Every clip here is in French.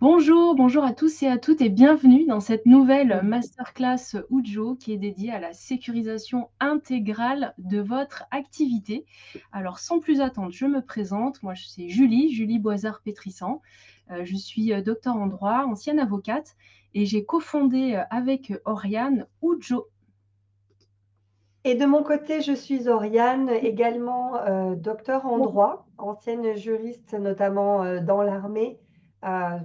Bonjour, bonjour à tous et à toutes et bienvenue dans cette nouvelle masterclass Ujo qui est dédiée à la sécurisation intégrale de votre activité. Alors sans plus attendre, je me présente. Moi, c'est Julie Boisard-Pétrissan. Je suis docteur en droit, ancienne avocate et j'ai cofondé avec Oriane Ujo. Et de mon côté, je suis Oriane, également docteur en droit, ancienne juriste notamment dans l'armée,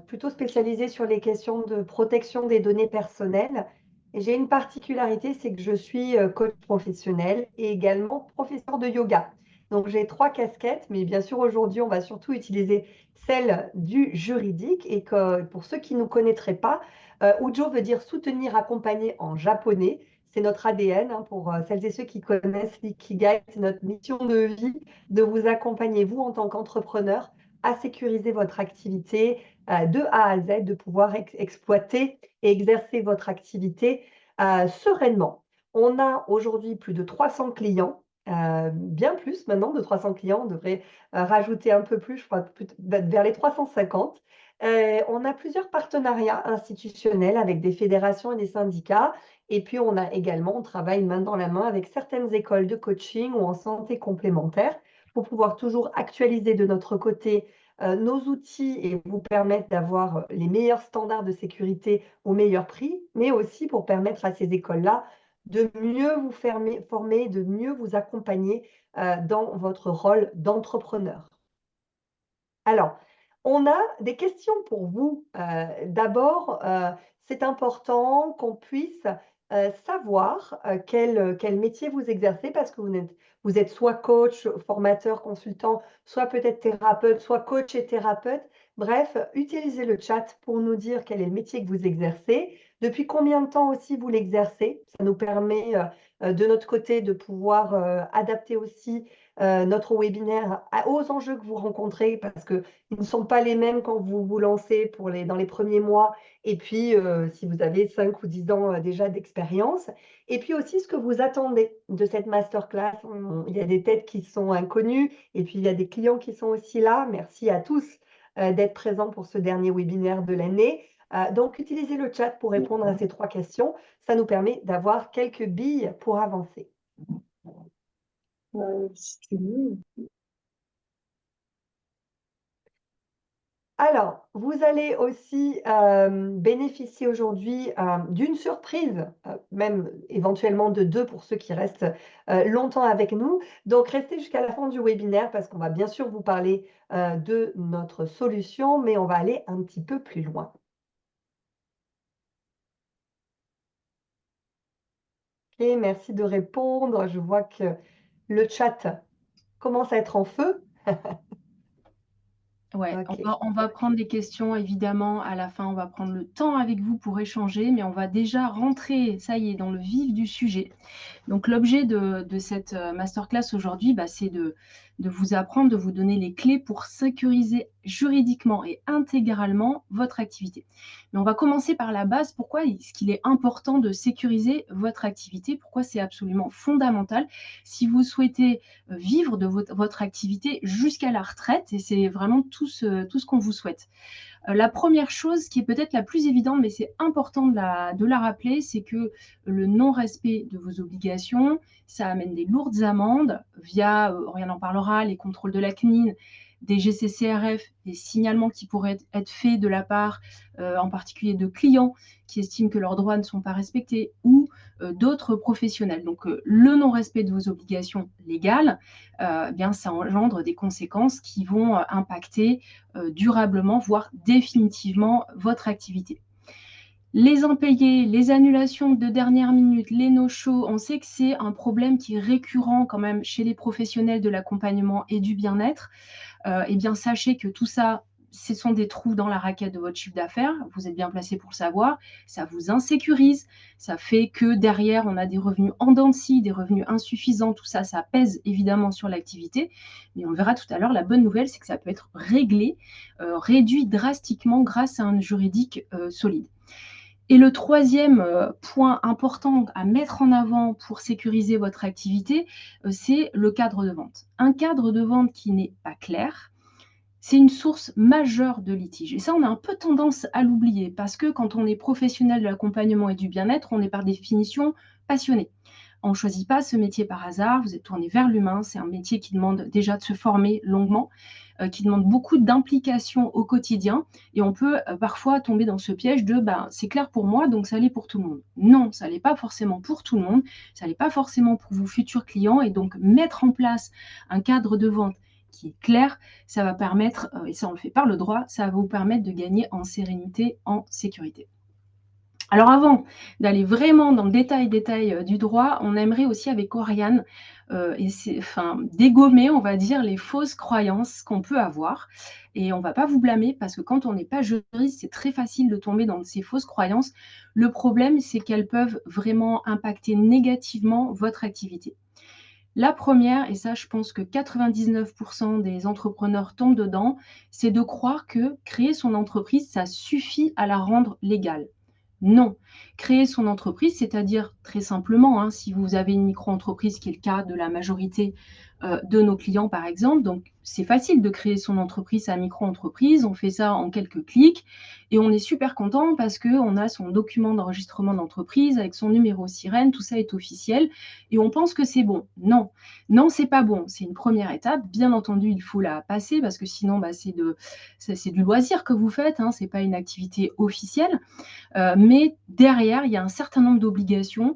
plutôt spécialisée sur les questions de protection des données personnelles. Et j'ai une particularité, c'est que je suis coach professionnel et également professeur de yoga. Donc j'ai trois casquettes, mais bien sûr aujourd'hui, on va surtout utiliser celle du juridique. Et que, pour ceux qui ne nous connaîtraient pas, Ujo veut dire soutenir, accompagner en japonais. C'est notre ADN, hein, pour celles et ceux qui connaissent l'Ikigai. C'est notre mission de vie de vous accompagner, vous, en tant qu'entrepreneur, à sécuriser votre activité de A à Z, de pouvoir exploiter et exercer votre activité sereinement. On a aujourd'hui plus de 300 clients, bien plus maintenant de 300 clients. On devrait rajouter un peu plus, je crois, vers les 350. On a plusieurs partenariats institutionnels avec des fédérations et des syndicats. Et puis, on travaille main dans la main avec certaines écoles de coaching ou en santé complémentaire pour pouvoir toujours actualiser de notre côté nos outils et vous permettre d'avoir les meilleurs standards de sécurité au meilleur prix, mais aussi pour permettre à ces écoles-là de mieux vous former, de mieux vous accompagner dans votre rôle d'entrepreneur. Alors, on a des questions pour vous. D'abord, c'est important qu'on puisse savoir quel métier vous exercez parce que vous êtes soit coach, formateur, consultant, soit peut-être thérapeute, soit coach et thérapeute. Bref, utilisez le chat pour nous dire quel est le métier que vous exercez, depuis combien de temps aussi vous l'exercez. Ça nous permet de notre côté de pouvoir adapter aussi notre webinaire aux enjeux que vous rencontrez parce qu'ils ne sont pas les mêmes quand vous vous lancez dans les premiers mois et puis si vous avez 5 ou 10 ans déjà d'expérience. Et puis aussi ce que vous attendez de cette masterclass. Il y a des têtes qui sont inconnues et puis il y a des clients qui sont aussi là. Merci à tous d'être présents pour ce dernier webinaire de l'année. Donc, utilisez le chat pour répondre à ces trois questions. Ça nous permet d'avoir quelques billes pour avancer. Alors, vous allez aussi bénéficier aujourd'hui d'une surprise, même éventuellement de deux pour ceux qui restent longtemps avec nous. Donc, restez jusqu'à la fin du webinaire parce qu'on va bien sûr vous parler de notre solution, mais on va aller un petit peu plus loin. Ok, merci de répondre. Je vois que le chat commence à être en feu. Ouais, Ok. on va prendre des questions évidemment à la fin, on va prendre le temps avec vous pour échanger, mais on va déjà rentrer, ça y est, dans le vif du sujet. Donc l'objet de cette masterclass aujourd'hui, c'est de vous apprendre, de vous donner les clés pour sécuriser juridiquement et intégralement votre activité. Mais on va commencer par la base. Pourquoi est-ce qu'il est important de sécuriser votre activité? Pourquoi c'est absolument fondamental si vous souhaitez vivre de votre activité jusqu'à la retraite? Et c'est vraiment tout ce qu'on vous souhaite. La première chose qui est peut-être la plus évidente, mais c'est important de la rappeler, c'est que le non-respect de vos obligations, ça amène des lourdes amendes via, Oriane en parlera, les contrôles de la CNIL, des GCCRF, des signalements qui pourraient être faits de la part, en particulier de clients qui estiment que leurs droits ne sont pas respectés ou d'autres professionnels. Donc, le non-respect de vos obligations légales, bien, ça engendre des conséquences qui vont impacter durablement, voire définitivement votre activité. Les impayés, les annulations de dernière minute, les no-shows, on sait que c'est un problème qui est récurrent quand même chez les professionnels de l'accompagnement et du bien-être. Eh bien, sachez que tout ça, ce sont des trous dans la raquette de votre chiffre d'affaires. Vous êtes bien placé pour le savoir. Ça vous insécurise. Ça fait que derrière, on a des revenus en dents de scie, des revenus insuffisants. Tout ça, ça pèse évidemment sur l'activité. Mais on verra tout à l'heure, la bonne nouvelle, c'est que ça peut être réglé, réduit drastiquement grâce à un juridique solide. Et le troisième point important à mettre en avant pour sécuriser votre activité, c'est le cadre de vente. Un cadre de vente qui n'est pas clair, c'est une source majeure de litige. Et ça, on a un peu tendance à l'oublier parce que quand on est professionnel de l'accompagnement et du bien-être, on est par définition passionné. On ne choisit pas ce métier par hasard, vous êtes tourné vers l'humain, c'est un métier qui demande déjà de se former longuement, qui demande beaucoup d'implication au quotidien et on peut, parfois tomber dans ce piège de: «Ben, c'est clair pour moi, donc ça l'est pour tout le monde». Non, ça l'est pas forcément pour tout le monde, ça l'est pas forcément pour vos futurs clients et donc mettre en place un cadre de vente qui est clair, ça va permettre, et ça on le fait par le droit, ça va vous permettre de gagner en sérénité, en sécurité. Alors avant d'aller vraiment dans le détail, du droit, on aimerait aussi avec Oriane, dégommer, on va dire, les fausses croyances qu'on peut avoir et on va pas vous blâmer parce que quand on n'est pas juriste, c'est très facile de tomber dans ces fausses croyances. Le problème, c'est qu'elles peuvent vraiment impacter négativement votre activité. La première, et ça je pense que 99 des entrepreneurs tombent dedans, c'est de croire que créer son entreprise, ça suffit à la rendre légale. Non. Créer son entreprise, c'est-à-dire très simplement, hein, si vous avez une micro-entreprise, qui est le cas de la majorité, de nos clients par exemple, donc c'est facile de créer son entreprise, sa micro-entreprise. On fait ça en quelques clics et on est super content parce qu'on a son document d'enregistrement d'entreprise avec son numéro sirène, tout ça est officiel et on pense que c'est bon. Non, non, c'est pas bon. C'est une première étape. Bien entendu, il faut la passer parce que sinon, bah, c'est du loisir que vous faites, hein, c'est pas une activité officielle. Mais derrière, il y a un certain nombre d'obligations,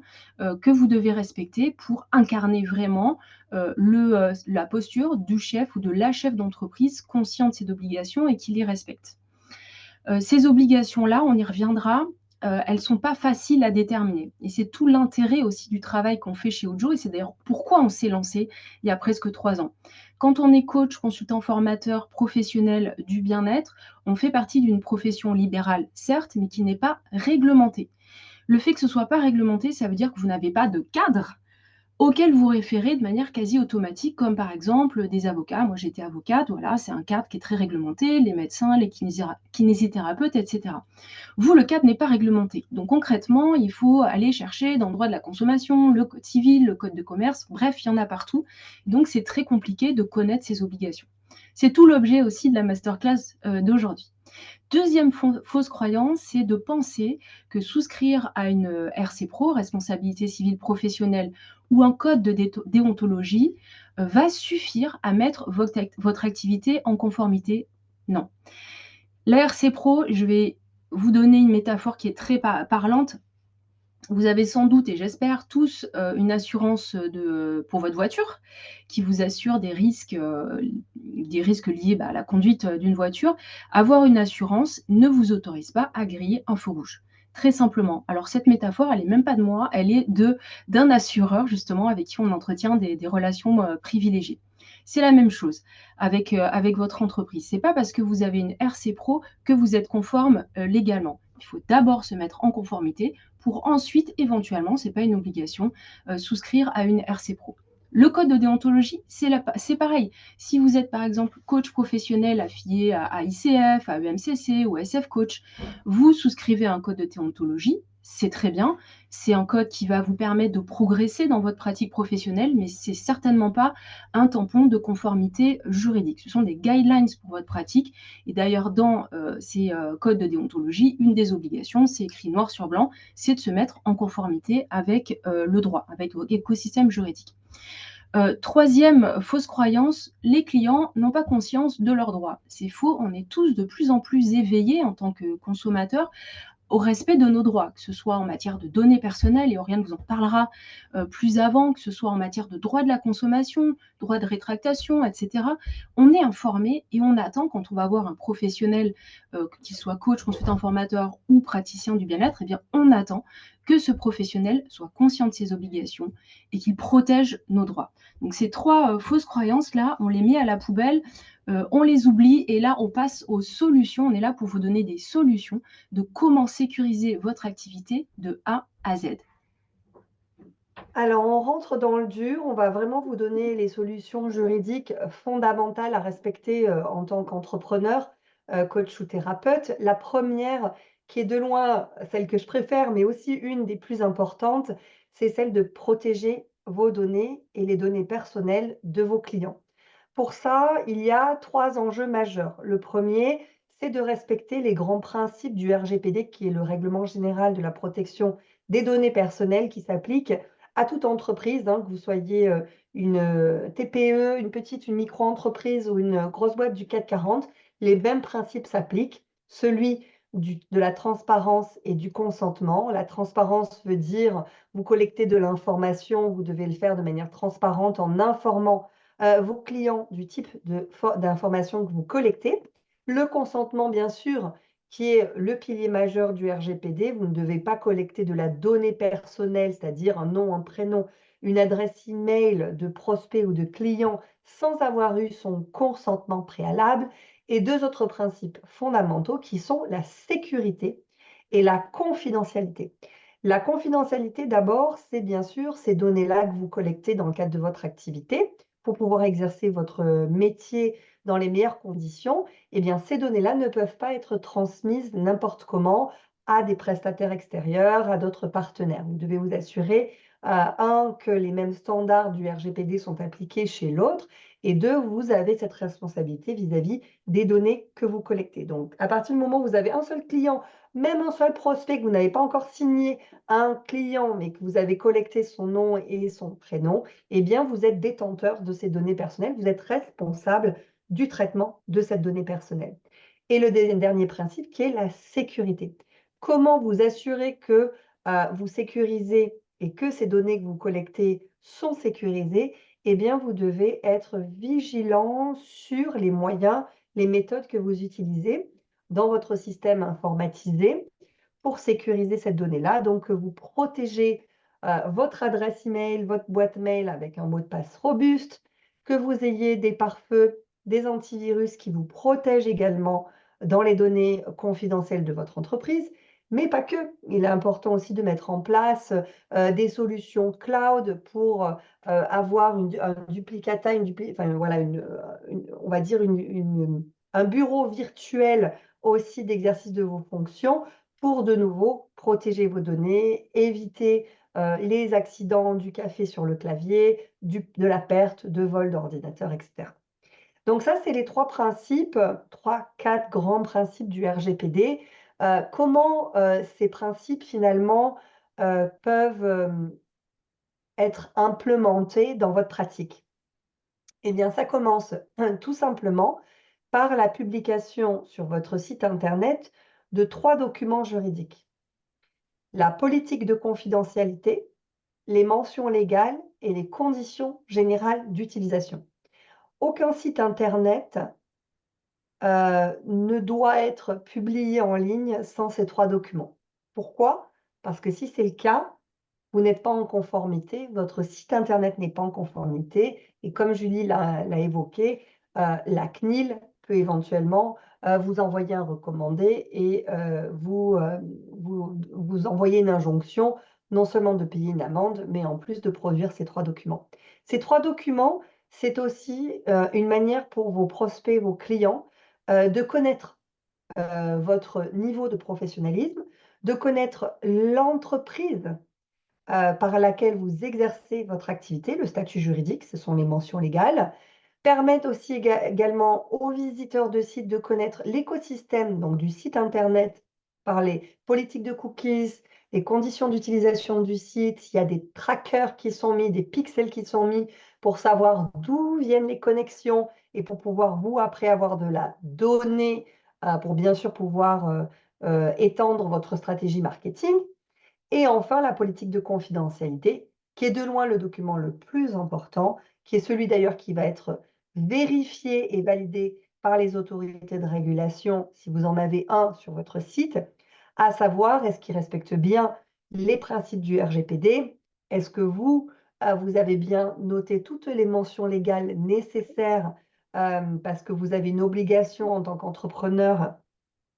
que vous devez respecter pour incarner vraiment, la posture du chef ou de la chef d'entreprise conscient de ses obligations et qui les respecte. Ces obligations-là, on y reviendra, elles sont pas faciles à déterminer et c'est tout l'intérêt aussi du travail qu'on fait chez Odjo et c'est d'ailleurs pourquoi on s'est lancé il y a presque 3 ans. Quand on est coach, consultant formateur, professionnel du bien-être, on fait partie d'une profession libérale, certes, mais qui n'est pas réglementée. Le fait que ce soit pas réglementé, ça veut dire que vous n'avez pas de cadre auxquels vous référez de manière quasi automatique, comme par exemple des avocats. Moi, j'étais avocate, voilà, c'est un cadre qui est très réglementé, les médecins, les kinésithérapeutes, etc. Vous, le cadre n'est pas réglementé. Donc concrètement, il faut aller chercher dans le droit de la consommation, le code civil, le code de commerce, bref, il y en a partout. Donc c'est très compliqué de connaître ses obligations. C'est tout l'objet aussi de la masterclass d'aujourd'hui. Deuxième fausse croyance, c'est de penser que souscrire à une RC Pro, responsabilité civile professionnelle, ou un code de déontologie va suffire à mettre votre activité en conformité. Non. La RC Pro, je vais vous donner une métaphore qui est très parlante. Vous avez sans doute, et j'espère tous, une assurance pour votre voiture qui vous assure des risques liés à la conduite d'une voiture. Avoir une assurance ne vous autorise pas à griller un feu rouge. Très simplement. Alors cette métaphore, elle est même pas de moi, elle est d'un assureur justement avec qui on entretient des relations privilégiées. C'est la même chose avec votre entreprise. C'est pas parce que vous avez une RC Pro que vous êtes conforme légalement. Il faut d'abord se mettre en conformité pour ensuite, éventuellement, c'est pas une obligation, souscrire à une RC Pro. Le code de déontologie, c'est pareil. Si vous êtes par exemple coach professionnel affilié à ICF, à EMCC ou à SF Coach, vous souscrivez à un code de déontologie, c'est très bien. C'est un code qui va vous permettre de progresser dans votre pratique professionnelle, mais c'est certainement pas un tampon de conformité juridique. Ce sont des guidelines pour votre pratique. Et d'ailleurs, dans ces codes de déontologie, une des obligations, c'est écrit noir sur blanc, c'est de se mettre en conformité avec le droit, avec votre écosystème juridique. Troisième fausse croyance, les clients n'ont pas conscience de leurs droits. C'est faux, on est tous de plus en plus éveillés en tant que consommateurs au respect de nos droits, que ce soit en matière de données personnelles, et Oriane vous en parlera plus avant, que ce soit en matière de droit de la consommation, droit de rétractation, etc. On est informé et on attend quand on va voir un professionnel, qu'il soit coach, consultant formateur ou praticien du bien-être, eh bien on attend que ce professionnel soit conscient de ses obligations et qu'il protège nos droits. Donc ces trois fausses croyances-là, on les met à la poubelle, on les oublie et là on passe aux solutions. On est là pour vous donner des solutions de comment sécuriser votre activité de A à Z. Alors, on rentre dans le dur, on va vraiment vous donner les solutions juridiques fondamentales à respecter, en tant qu'entrepreneur, coach ou thérapeute. La première, qui est de loin celle que je préfère, mais aussi une des plus importantes, c'est celle de protéger vos données et les données personnelles de vos clients. Pour ça, il y a 3 enjeux majeurs. Le premier, c'est de respecter les grands principes du RGPD, qui est le Règlement général de la protection des données personnelles, qui s'applique à toute entreprise, hein, que vous soyez une TPE, une petite, une micro-entreprise ou une grosse boîte du CAC 40. Les mêmes principes s'appliquent, celui de la transparence et du consentement. La transparence veut dire vous collectez de l'information, vous devez le faire de manière transparente en informant vos clients du type d'informations que vous collectez. Le consentement, bien sûr, qui est le pilier majeur du RGPD. Vous ne devez pas collecter de la donnée personnelle, c'est-à-dire un nom, un prénom, une adresse email de prospect ou de client sans avoir eu son consentement préalable. Et 2 autres principes fondamentaux qui sont la sécurité et la confidentialité. La confidentialité, d'abord, c'est bien sûr ces données-là que vous collectez dans le cadre de votre activité pour pouvoir exercer votre métier dans les meilleures conditions. Eh bien, ces données-là ne peuvent pas être transmises n'importe comment à des prestataires extérieurs, à d'autres partenaires. Vous devez vous assurer, que les mêmes standards du RGPD sont appliqués chez l'autre et 2, vous avez cette responsabilité vis-à-vis des données que vous collectez. Donc, à partir du moment où vous avez un seul client, même un seul prospect que vous n'avez pas encore signé, un client, mais que vous avez collecté son nom et son prénom, eh bien, vous êtes détenteur de ces données personnelles, vous êtes responsable du traitement de cette donnée personnelle. Et le dernier principe qui est la sécurité. Comment vous assurer que vous sécurisez et que ces données que vous collectez sont sécurisées? Eh bien, vous devez être vigilant sur les moyens, les méthodes que vous utilisez dans votre système informatisé pour sécuriser cette donnée-là. Donc, vous protégez votre adresse email, votre boîte mail avec un mot de passe robuste, que vous ayez des pare-feux, des antivirus qui vous protègent également dans les données confidentielles de votre entreprise, mais pas que. Il est important aussi de mettre en place des solutions cloud pour avoir un duplicata, enfin, voilà, on va dire un bureau virtuel aussi d'exercice de vos fonctions pour de nouveau protéger vos données, éviter les accidents du café sur le clavier, de la perte, de vol d'ordinateur, etc. Donc ça, c'est les 3 principes, 3, 4 grands principes du RGPD. Comment ces principes finalement peuvent être implémentés dans votre pratique? Eh bien, ça commence tout simplement par la publication sur votre site internet de 3 documents juridiques. La politique de confidentialité, les mentions légales et les conditions générales d'utilisation. Aucun site internet ne doit être publié en ligne sans ces 3 documents. Pourquoi? Parce que si c'est le cas, vous n'êtes pas en conformité, votre site internet n'est pas en conformité et comme Julie l'a évoqué, la CNIL peut éventuellement, vous envoyer un recommandé et vous envoyer une injonction, non seulement de payer une amende, mais en plus de produire ces 3 documents. Ces 3 documents, c'est aussi, une manière pour vos prospects, vos clients, de connaître, votre niveau de professionnalisme, de connaître l'entreprise par laquelle vous exercez votre activité, le statut juridique, ce sont les mentions légales, permettent aussi également aux visiteurs de sites de connaître l'écosystème donc du site internet par les politiques de cookies, les conditions d'utilisation du site, il y a des trackers qui sont mis, des pixels qui sont mis pour savoir d'où viennent les connexions et pour pouvoir vous après avoir de la donnée pour bien sûr pouvoir étendre votre stratégie marketing. Et enfin, la politique de confidentialité, qui est de loin le document le plus important, qui est celui d'ailleurs qui va être vérifié et validé par les autorités de régulation si vous en avez un sur votre site, à savoir est-ce qu'il respecte bien les principes du RGPD? Est-ce que vous avez bien noté toutes les mentions légales nécessaires parce que vous avez une obligation en tant qu'entrepreneur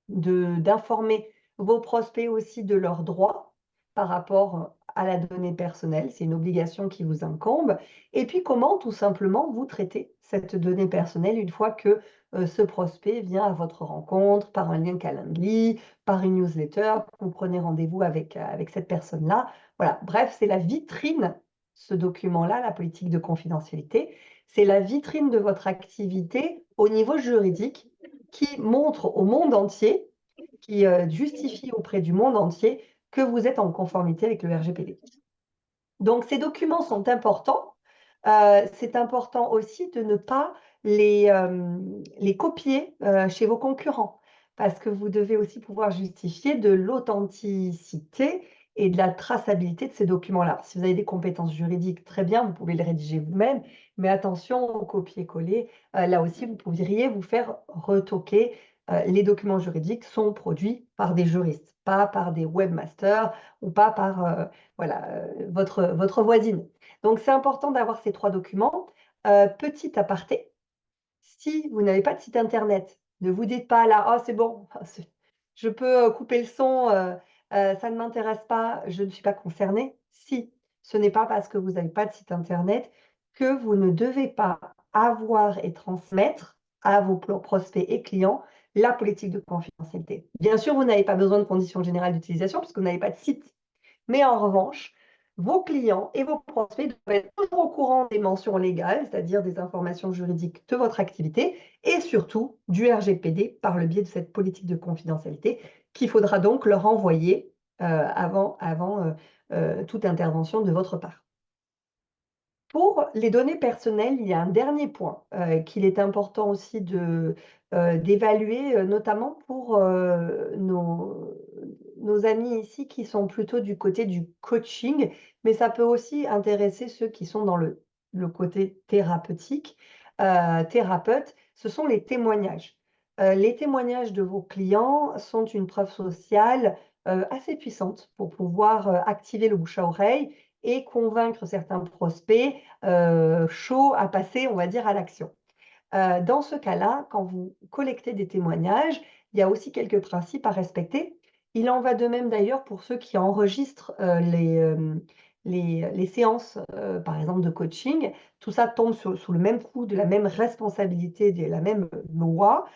d'informer vos prospects aussi de leurs droits par rapport à la donnée personnelle. C'est une obligation qui vous incombe. Et puis, comment tout simplement vous traitez cette donnée personnelle une fois que ce prospect vient à votre rencontre par un lien Calendly, par une newsletter, vous prenez rendez-vous avec cette personne-là. Voilà, bref, c'est la vitrine, ce document-là, la politique de confidentialité. c'est la vitrine de votre activité au niveau juridique qui montre au monde entier, qui justifie auprès du monde entier que vous êtes en conformité avec le RGPD. Donc, ces documents sont importants. C'est important aussi de ne pas les copier chez vos concurrents, parce que vous devez aussi pouvoir justifier de l'authenticité et de la traçabilité de ces documents-là. Si vous avez des compétences juridiques, très bien, vous pouvez les rédiger vous-même, mais attention au copier-coller. Là aussi, vous pourriez vous faire retoquer. Les documents juridiques sont produits par des juristes, pas par des webmasters ou pas par voilà, votre voisine. Donc, c'est important d'avoir ces 3 documents. Petit aparté, si vous n'avez pas de site internet, ne vous dites pas là: «Oh c'est bon, je peux, couper le son, ça ne m'intéresse pas, je ne suis pas concerné». Si, ce n'est pas parce que vous n'avez pas de site internet que vous ne devez pas avoir et transmettre à vos prospects et clients la politique de confidentialité. Bien sûr, vous n'avez pas besoin de conditions générales d'utilisation puisque vous n'avez pas de site. Mais en revanche, vos clients et vos prospects doivent être toujours au courant des mentions légales, c'est-à-dire des informations juridiques de votre activité et surtout du RGPD par le biais de cette politique de confidentialité qu'il faudra donc leur envoyer avant toute intervention de votre part. Pour les données personnelles, il y a un dernier point qu'il est important aussi d'évaluer, notamment pour nos amis ici qui sont plutôt du côté du coaching, mais ça peut aussi intéresser ceux qui sont dans le côté thérapeutique. Thérapeute, ce sont les témoignages. Les témoignages de vos clients sont une preuve sociale assez puissante pour pouvoir activer le bouche à oreille et convaincre certains prospects chauds à passer, on va dire, à l'action. Dans ce cas-là, quand vous collectez des témoignages, il y a aussi quelques principes à respecter. Il en va de même d'ailleurs pour ceux qui enregistrent les séances, par exemple, de coaching. Tout ça tombe sous le même coup de la même responsabilité, de la même loi.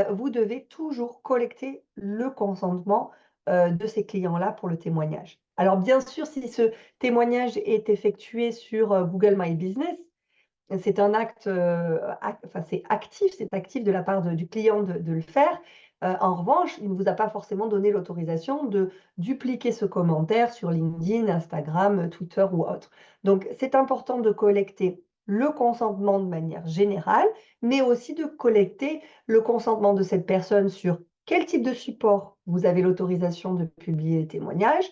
Vous devez toujours collecter le consentement de ces clients-là pour le témoignage. Alors bien sûr, si ce témoignage est effectué sur Google My Business, c'est un acte, enfin c'est actif de la part du client de le faire. En revanche, il ne vous a pas forcément donné l'autorisation de dupliquer ce commentaire sur LinkedIn, Instagram, Twitter ou autre. Donc, c'est important de collecter le consentement de manière générale, mais aussi de collecter le consentement de cette personne sur quel type de support vous avez l'autorisation de publier les témoignages.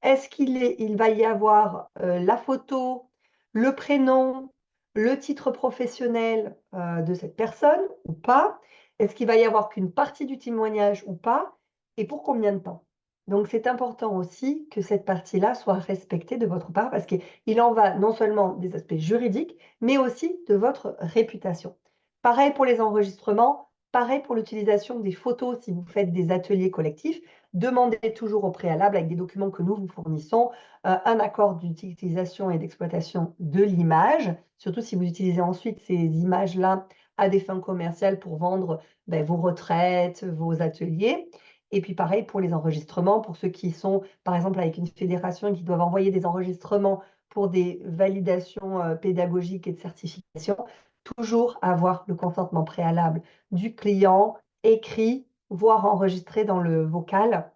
Est-ce il va y avoir la photo, le prénom, le titre professionnel, de cette personne ou pas? Est-ce qu'il va y avoir qu'une partie du témoignage ou pas? Et pour combien de temps? Donc c'est important aussi que cette partie-là soit respectée de votre part parce qu'il en va non seulement des aspects juridiques, mais aussi de votre réputation. Pareil pour les enregistrements, pareil pour l'utilisation des photos si vous faites des ateliers collectifs. Demandez toujours au préalable avec des documents que nous vous fournissons, un accord d'utilisation et d'exploitation de l'image, surtout si vous utilisez ensuite ces images-là à des fins commerciales pour vendre vos retraites, vos ateliers. Et puis pareil pour les enregistrements, pour ceux qui sont par exemple avec une fédération et qui doivent envoyer des enregistrements pour des validations pédagogiques et de certification, toujours avoir le consentement préalable du client écrit, voire enregistré dans le vocal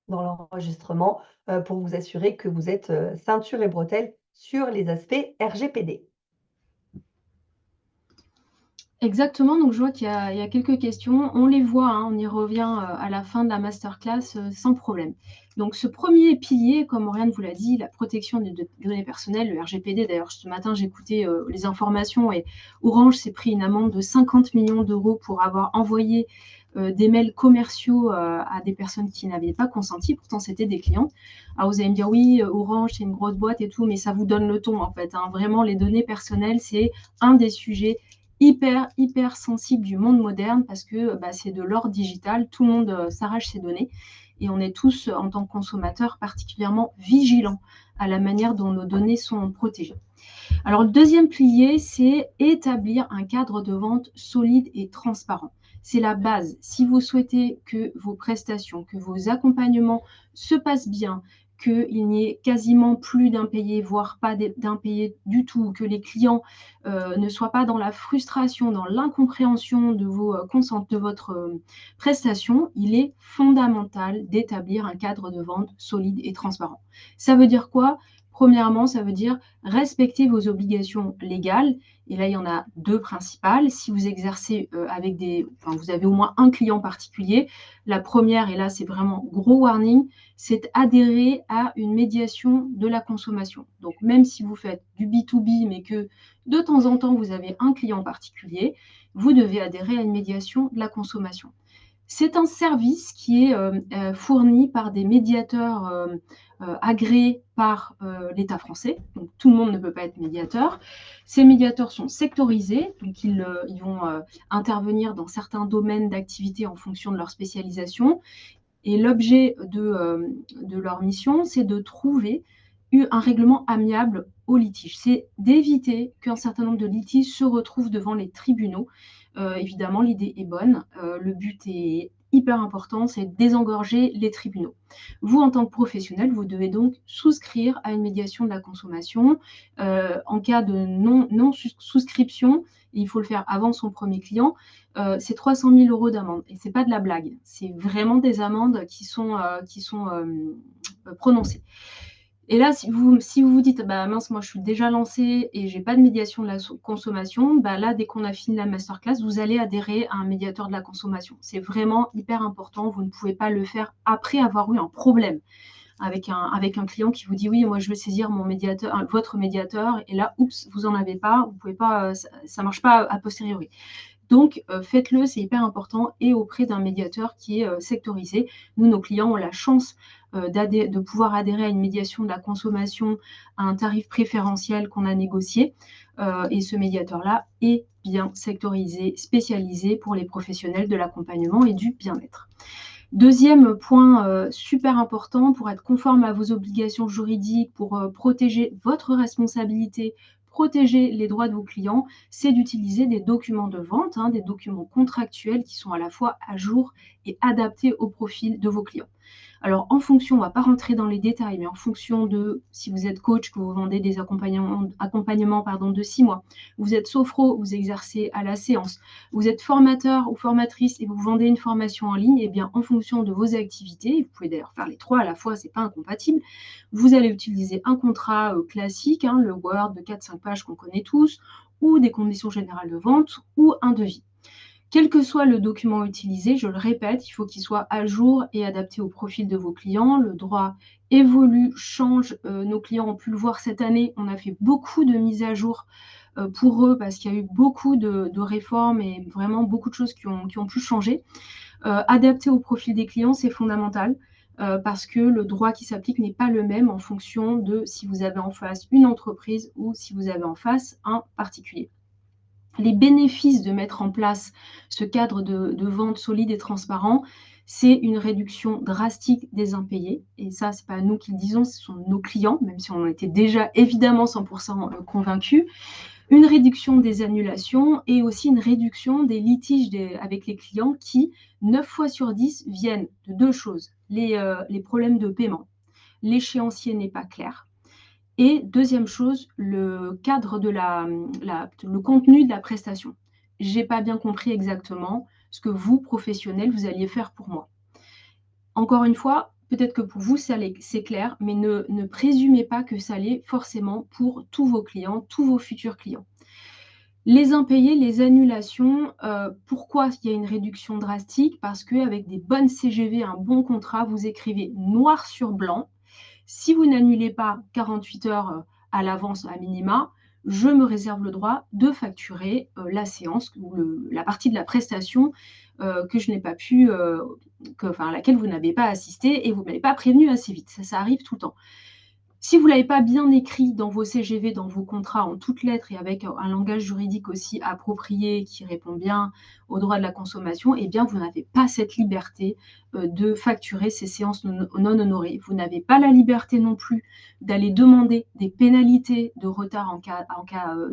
dans l'enregistrement, pour vous assurer que vous êtes, ceinture et bretelles sur les aspects RGPD. Exactement, donc je vois qu'il y a quelques questions. On les voit, hein, on y revient à la fin de la masterclass sans problème. Donc ce premier pilier, comme Oriane vous l'a dit, la protection des données personnelles, le RGPD. D'ailleurs, ce matin, j'écoutais les informations et Orange s'est pris une amende de 50 millions d'euros pour avoir envoyé des mails commerciaux à des personnes qui n'avaient pas consenti. Pourtant, c'était des clients. Alors vous allez me dire, oui, Orange, c'est une grosse boîte et tout, mais ça vous donne le ton en fait, hein. Vraiment, les données personnelles, c'est un des sujets hyper sensible du monde moderne parce que c'est de l'or digital, tout le monde s'arrache ses données et on est tous, en tant que consommateurs, particulièrement vigilants à la manière dont nos données sont protégées. Alors, le deuxième pilier, c'est établir un cadre de vente solide et transparent. C'est la base. Si vous souhaitez que vos prestations, que vos accompagnements se passent bien, qu'il n'y ait quasiment plus d'impayés, voire pas d'impayés du tout, que les clients ne soient pas dans la frustration, dans l'incompréhension de votre prestation, il est fondamental d'établir un cadre de vente solide et transparent. Ça veut dire quoi? Premièrement, ça veut dire respecter vos obligations légales. Et là, il y en a deux principales. Si vous exercez vous avez au moins un client particulier, la première, et là c'est vraiment gros warning, c'est adhérer à une médiation de la consommation. Donc même si vous faites du B2B, mais que de temps en temps vous avez un client particulier, vous devez adhérer à une médiation de la consommation. C'est un service qui est fourni par des médiateurs agréés par l'État français. Donc, tout le monde ne peut pas être médiateur. Ces médiateurs sont sectorisés, donc ils vont intervenir dans certains domaines d'activité en fonction de leur spécialisation. Et l'objet de leur mission, c'est de trouver un règlement amiable au litige. C'est d'éviter qu'un certain nombre de litiges se retrouvent devant les tribunaux. Évidemment, l'idée est bonne. Le but est hyper important, c'est de désengorger les tribunaux. Vous, en tant que professionnel, vous devez donc souscrire à une médiation de la consommation. En cas de non-souscription, il faut le faire avant son premier client, c'est 300 000 € d'amende. Et ce n'est pas de la blague, c'est vraiment des amendes qui sont prononcées. Et là, si vous vous dites, bah mince, moi je suis déjà lancée et j'ai pas de médiation de la consommation, bah là, dès qu'on a fini la masterclass, vous allez adhérer à un médiateur de la consommation. C'est vraiment hyper important. Vous ne pouvez pas le faire après avoir eu un problème avec un client qui vous dit oui, moi je veux saisir mon médiateur, votre médiateur, et là, oups, vous en avez pas, vous pouvez pas, ça marche pas a posteriori. Donc, faites-le, c'est hyper important, et auprès d'un médiateur qui est sectorisé. Nous, nos clients ont la chance de pouvoir adhérer à une médiation de la consommation à un tarif préférentiel qu'on a négocié. Et ce médiateur-là est bien sectorisé, spécialisé pour les professionnels de l'accompagnement et du bien-être. Deuxième point super important pour être conforme à vos obligations juridiques, pour protéger votre responsabilité, protéger les droits de vos clients, c'est d'utiliser des documents de vente, des documents contractuels qui sont à la fois à jour et adaptés au profil de vos clients. Alors, en fonction, on ne va pas rentrer dans les détails, mais en fonction de si vous êtes coach, que vous vendez des accompagnements de 6 mois, vous êtes sophro, vous exercez à la séance, vous êtes formateur ou formatrice et vous vendez une formation en ligne, et bien en fonction de vos activités, vous pouvez d'ailleurs faire les trois à la fois, ce n'est pas incompatible, vous allez utiliser un contrat classique, le Word de 4-5 pages qu'on connaît tous, ou des conditions générales de vente, ou un devis. Quel que soit le document utilisé, je le répète, il faut qu'il soit à jour et adapté au profil de vos clients. Le droit évolue, change. Nos clients ont pu le voir cette année. On a fait beaucoup de mises à jour pour eux parce qu'il y a eu beaucoup de réformes et vraiment beaucoup de choses qui ont pu changer. Adapté au profil des clients, c'est fondamental. Parce que le droit qui s'applique n'est pas le même en fonction de si vous avez en face une entreprise ou si vous avez en face un particulier. Les bénéfices de mettre en place ce cadre de vente solide et transparent, c'est une réduction drastique des impayés. Et ça, ce n'est pas nous qui le disons, ce sont nos clients, même si on en était déjà évidemment 100% convaincus. Une réduction des annulations et aussi une réduction des litiges avec les clients qui, 9 fois sur 10, viennent de deux choses. Les problèmes de paiement. L'échéancier n'est pas clair. Et deuxième chose, le cadre le contenu de la prestation. J'ai pas bien compris exactement ce que vous, professionnels, vous alliez faire pour moi. Encore une fois, peut-être que pour vous, c'est clair, mais ne présumez pas que ça l'est forcément pour tous vos clients, tous vos futurs clients. Les impayés, les annulations, pourquoi il y a une réduction drastique? Parce qu'avec des bonnes CGV, un bon contrat, vous écrivez noir sur blanc. Si vous n'annulez pas 48 heures à l'avance à minima, je me réserve le droit de facturer la séance ou la partie de la prestation que je n'ai pas pu, à laquelle vous n'avez pas assisté et vous ne m'avez pas prévenu assez vite. Ça arrive tout le temps. Si vous ne l'avez pas bien écrit dans vos CGV, dans vos contrats en toutes lettres et avec un langage juridique aussi approprié qui répond bien aux droits de la consommation, eh bien, vous n'avez pas cette liberté de facturer ces séances non honorées. Vous n'avez pas la liberté non plus d'aller demander des pénalités de retard en cas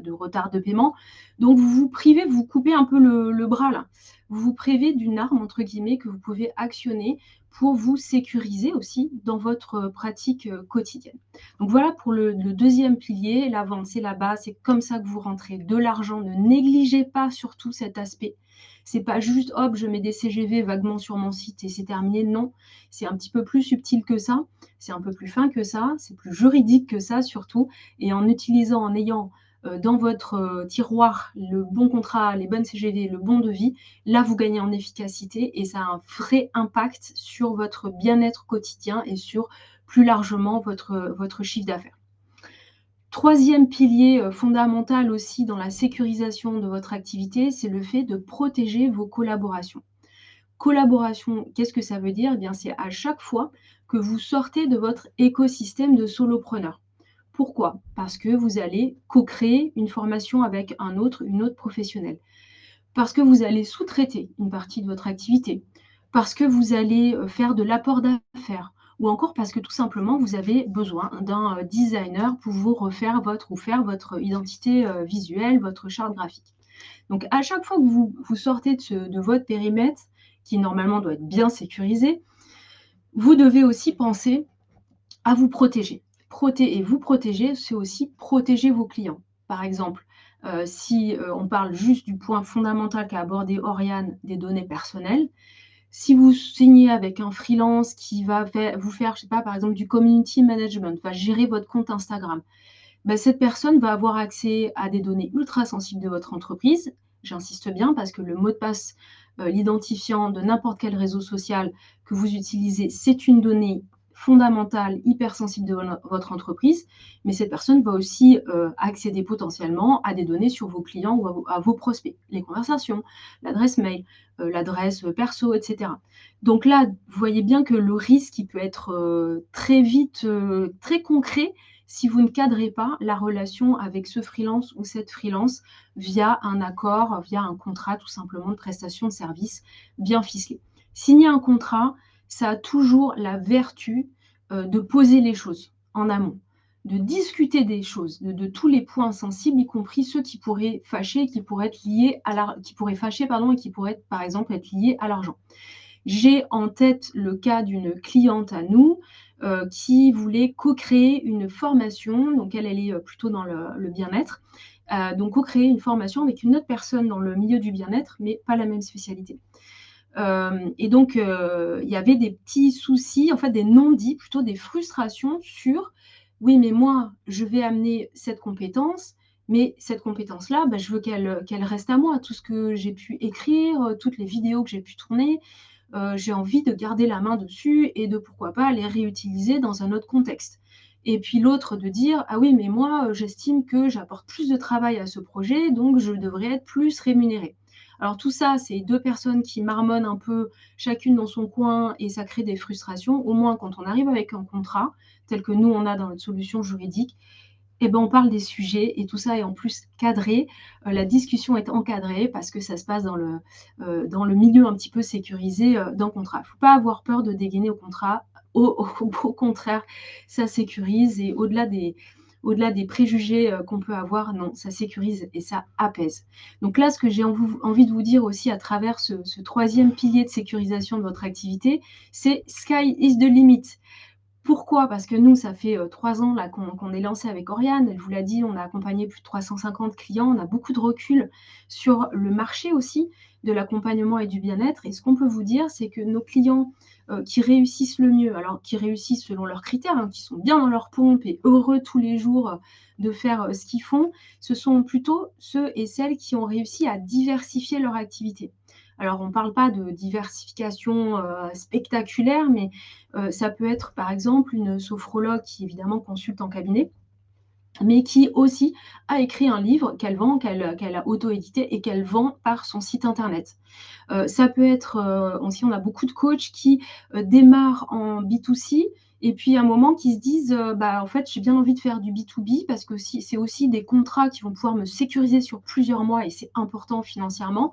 de retard de paiement. Donc, vous vous privez, vous coupez un peu le bras là. vous vous privez d'une arme, entre guillemets, que vous pouvez actionner pour vous sécuriser aussi dans votre pratique quotidienne. Donc voilà pour le deuxième pilier, la vente, c'est la base, c'est comme ça que vous rentrez de l'argent. Ne négligez pas surtout cet aspect. C'est pas juste, hop, je mets des CGV vaguement sur mon site et c'est terminé. Non, c'est un petit peu plus subtil que ça, c'est un peu plus fin que ça, c'est plus juridique que ça surtout. Et en utilisant, en ayant dans votre tiroir le bon contrat, les bonnes CGV, le bon devis, là, vous gagnez en efficacité et ça a un vrai impact sur votre bien-être quotidien et sur plus largement votre chiffre d'affaires. Troisième pilier fondamental aussi dans la sécurisation de votre activité, c'est le fait de protéger vos collaborations. Collaboration, qu'est-ce que ça veut dire? Eh bien, c'est à chaque fois que vous sortez de votre écosystème de solopreneur. Pourquoi? Parce que vous allez co-créer une formation avec une autre professionnelle. Parce que vous allez sous-traiter une partie de votre activité. Parce que vous allez faire de l'apport d'affaires. Ou encore parce que tout simplement, vous avez besoin d'un designer pour vous refaire faire votre identité visuelle, votre charte graphique. Donc, à chaque fois que vous sortez de votre périmètre, qui normalement doit être bien sécurisé, vous devez aussi penser à vous protéger. Et vous protéger, c'est aussi protéger vos clients. Par exemple, si on parle juste du point fondamental qu'a abordé Oriane, des données personnelles, si vous signez avec un freelance qui va vous faire, je sais pas, par exemple, du community management, va gérer votre compte Instagram, bah, cette personne va avoir accès à des données ultra sensibles de votre entreprise. J'insiste bien parce que le mot de passe, l'identifiant de n'importe quel réseau social que vous utilisez, c'est une donnée fondamentale, hyper sensible de votre entreprise. Mais cette personne va aussi accéder potentiellement à des données sur vos clients ou à vos prospects, les conversations, l'adresse mail, l'adresse perso, etc. Donc là, vous voyez bien que le risque, il peut être très vite très concret si vous ne cadrez pas la relation avec ce freelance ou cette freelance via un accord, via un contrat tout simplement de prestation de service bien ficelé. Signer un contrat, ça a toujours la vertu de poser les choses en amont, de discuter des choses, de tous les points sensibles, y compris ceux qui pourraient fâcher, qui pourraient être liés qui pourraient fâcher, pardon, et qui pourraient par exemple être liés à l'argent. J'ai en tête le cas d'une cliente à nous qui voulait co-créer une formation. Donc elle est plutôt dans le bien-être. Donc co-créer une formation avec une autre personne dans le milieu du bien-être, mais pas la même spécialité. Et donc il y avait des petits soucis, en fait des non-dits, plutôt des frustrations sur oui, mais moi je vais amener cette compétence, mais cette compétence-là, bah, je veux qu'elle reste à moi. Tout ce que j'ai pu écrire, toutes les vidéos que j'ai pu tourner, j'ai envie de garder la main dessus et de pourquoi pas les réutiliser dans un autre contexte. Et puis l'autre de dire ah oui mais moi j'estime que j'apporte plus de travail à ce projet donc je devrais être plus rémunérée. Alors tout ça c'est deux personnes qui marmonnent un peu chacune dans son coin et ça crée des frustrations. Au moins quand on arrive avec un contrat tel que nous on a dans notre solution juridique, eh ben, on parle des sujets et tout ça est en plus cadré. La discussion est encadrée parce que ça se passe dans le milieu un petit peu sécurisé d'un contrat. Il ne faut pas avoir peur de dégainer au contrat. Au contraire, ça sécurise et au-delà des préjugés qu'on peut avoir, non, ça sécurise et ça apaise. Donc là, ce que j'ai envie de vous dire aussi à travers ce troisième pilier de sécurisation de votre activité, c'est sky is the limit. Pourquoi? Parce que nous, ça fait 3 ans là qu'on est lancé avec Oriane. Elle vous l'a dit, on a accompagné plus de 350 clients. On a beaucoup de recul sur le marché aussi de l'accompagnement et du bien-être. Et ce qu'on peut vous dire, c'est que nos clients qui réussissent le mieux, alors qui réussissent selon leurs critères, hein, qui sont bien dans leur pompe et heureux tous les jours de faire ce qu'ils font, ce sont plutôt ceux et celles qui ont réussi à diversifier leur activité. Alors, on ne parle pas de diversification spectaculaire, mais ça peut être, par exemple, une sophrologue qui, évidemment, consulte en cabinet, mais qui aussi a écrit un livre qu'elle vend, qu'elle a auto-édité et qu'elle vend par son site internet. Ça peut être aussi, on a beaucoup de coachs qui démarrent en B2C et puis à un moment qui se disent bah, en fait, j'ai bien envie de faire du B2B parce que c'est aussi des contrats qui vont pouvoir me sécuriser sur plusieurs mois et c'est important financièrement.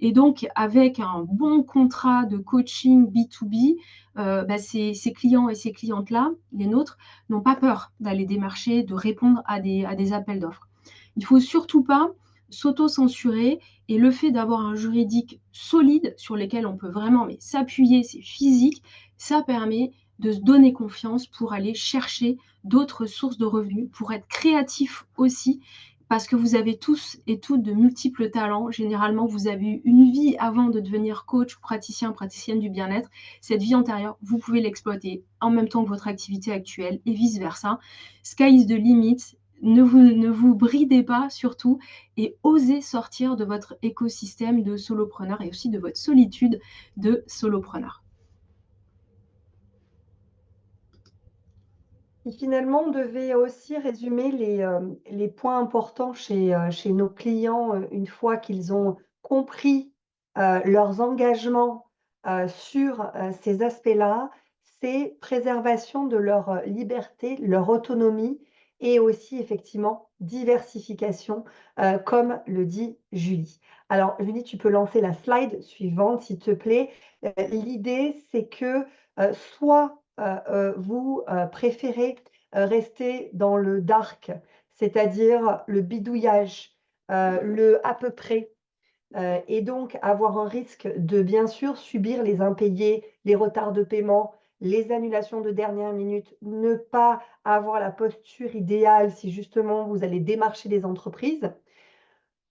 Et donc, avec un bon contrat de coaching B2B, bah, ces clients et ces clientes-là, les nôtres, n'ont pas peur d'aller démarcher, de répondre à des appels d'offres. Il ne faut surtout pas s'auto-censurer. Et le fait d'avoir un juridique solide sur lequel on peut vraiment s'appuyer, c'est physique, ça permet de se donner confiance pour aller chercher d'autres sources de revenus, pour être créatif aussi, parce que vous avez tous et toutes de multiples talents. Généralement, vous avez eu une vie avant de devenir coach, praticien, praticienne du bien-être. Cette vie antérieure, vous pouvez l'exploiter en même temps que votre activité actuelle et vice-versa. Sky is the limit. Ne vous bridez pas surtout et osez sortir de votre écosystème de solopreneur et aussi de votre solitude de solopreneur. Et finalement, on devait aussi résumer les points importants chez nos clients une fois qu'ils ont compris leurs engagements sur ces aspects-là, c'est préservation de leur liberté, leur autonomie et aussi effectivement diversification, comme le dit Julie. Alors, Julie, tu peux lancer la slide suivante, s'il te plaît. L'idée, c'est que soit vous préférez rester dans le dark, c'est-à-dire le bidouillage, le à peu près, et donc avoir un risque de bien sûr subir les impayés, les retards de paiement, les annulations de dernière minute, ne pas avoir la posture idéale si justement vous allez démarcher des entreprises.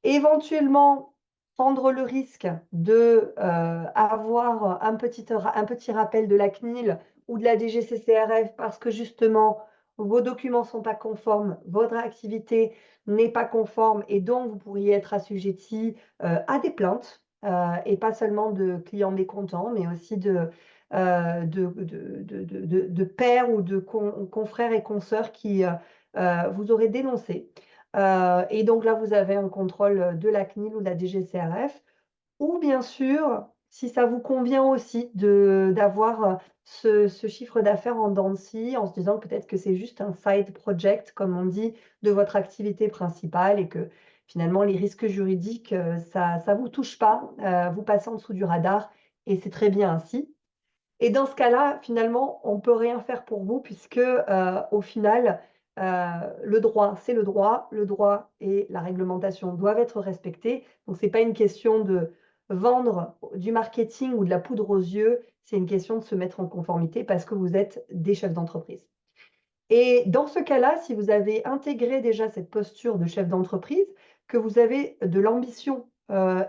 Éventuellement, prendre le risque de avoir un petit rappel de la CNIL ou de la DGCCRF parce que justement vos documents ne sont pas conformes, votre activité n'est pas conforme et donc vous pourriez être assujetti à des plaintes et pas seulement de clients mécontents, mais aussi de pairs ou de confrères et consoeurs qui vous auraient dénoncé. Et donc là, vous avez un contrôle de la CNIL ou de la DGCRF. Ou bien sûr, si ça vous convient aussi d'avoir ce chiffre d'affaires en dents de scie, en se disant que peut-être que c'est juste un side project, comme on dit, de votre activité principale et que finalement les risques juridiques, ça ne vous touche pas, vous passez en dessous du radar et c'est très bien ainsi. Et dans ce cas-là, finalement, on ne peut rien faire pour vous puisque, au final, le droit, c'est le droit et la réglementation doivent être respectés. Donc c'est pas une question de vendre du marketing ou de la poudre aux yeux, c'est une question de se mettre en conformité parce que vous êtes des chefs d'entreprise. Et dans ce cas-là, si vous avez intégré déjà cette posture de chef d'entreprise, que vous avez de l'ambition,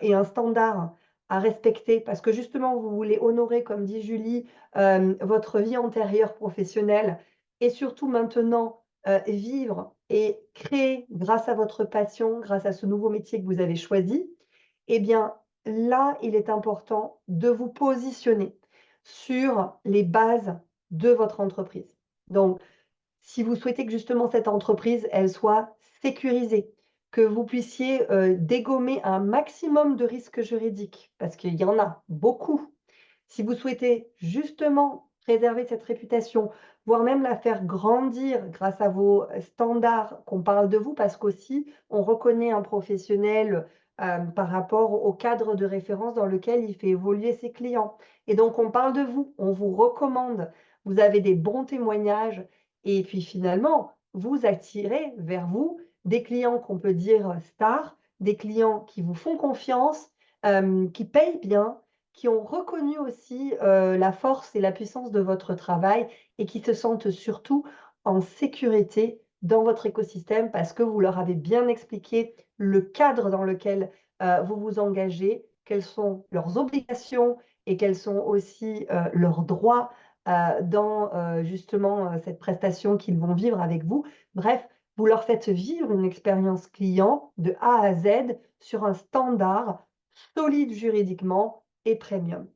et un standard à respecter parce que justement vous voulez honorer, comme dit Julie, votre vie antérieure professionnelle et surtout maintenant, vivre et créer grâce à votre passion, grâce à ce nouveau métier que vous avez choisi, eh bien là, il est important de vous positionner sur les bases de votre entreprise. Donc si vous souhaitez que justement cette entreprise, elle soit sécurisée, que vous puissiez, dégommer un maximum de risques juridiques, parce qu'il y en a beaucoup. Si vous souhaitez justement préserver cette réputation, voire même la faire grandir grâce à vos standards, qu'on parle de vous, parce qu'aussi on reconnaît un professionnel, par rapport au cadre de référence dans lequel il fait évoluer ses clients et donc on parle de vous, on vous recommande, vous avez des bons témoignages et puis finalement, vous attirez vers vous des clients qu'on peut dire stars, des clients qui vous font confiance, qui payent bien, qui ont reconnu aussi, la force et la puissance de votre travail et qui se sentent surtout en sécurité dans votre écosystème parce que vous leur avez bien expliqué le cadre dans lequel, vous vous engagez, quelles sont leurs obligations et quels sont aussi, leurs droits, dans, justement, cette prestation qu'ils vont vivre avec vous. Bref, vous leur faites vivre une expérience client de A à Z sur un standard solide juridiquement et premium.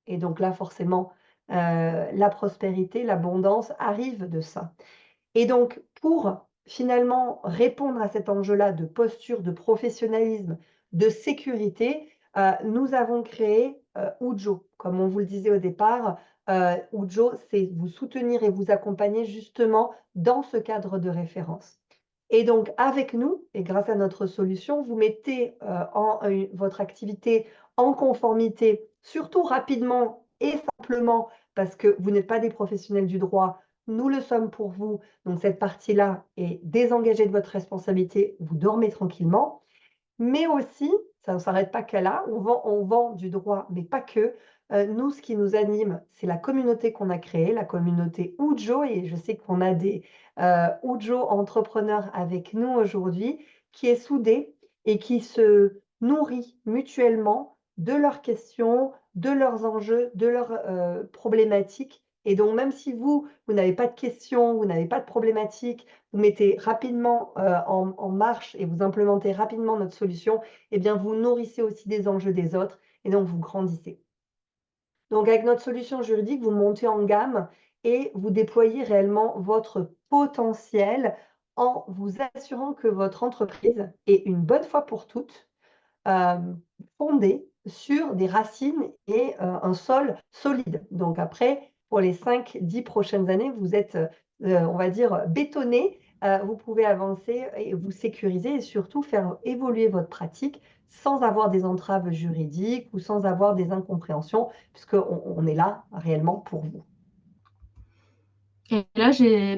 Et donc là, forcément, la prospérité, l'abondance arrive de ça. Et donc, pour finalement répondre à cet enjeu-là de posture, de professionnalisme, de sécurité, nous avons créé Ujo. Comme on vous le disait au départ, Ujo, c'est vous soutenir et vous accompagner justement dans ce cadre de référence. Et donc, avec nous, et grâce à notre solution, vous mettez votre activité en conformité, surtout rapidement et simplement, parce que vous n'êtes pas des professionnels du droit, nous le sommes pour vous. Donc, cette partie-là est désengagée de votre responsabilité, vous dormez tranquillement. Mais aussi, ça ne s'arrête pas qu'à là, on vend du droit, mais pas que. Nous, ce qui nous anime, c'est la communauté qu'on a créée, la communauté Ujo, et je sais qu'on a des Ujo entrepreneurs avec nous aujourd'hui, qui est soudée et qui se nourrit mutuellement de leurs questions, de leurs enjeux, de leurs problématiques. Et donc, même si vous n'avez pas de questions, vous n'avez pas de problématiques, vous mettez rapidement en marche et vous implémentez rapidement notre solution, eh bien, vous nourrissez aussi des enjeux des autres et donc vous grandissez. Donc, avec notre solution juridique, vous montez en gamme et vous déployez réellement votre potentiel en vous assurant que votre entreprise est une bonne fois pour toutes fondée sur des racines et un sol solide. Donc après, pour les 5-10 prochaines années, vous êtes, on va dire, bétonné. Vous pouvez avancer et vous sécuriser et surtout faire évoluer votre pratique sans avoir des entraves juridiques ou sans avoir des incompréhensions, puisqu'on est là réellement pour vous. Et là,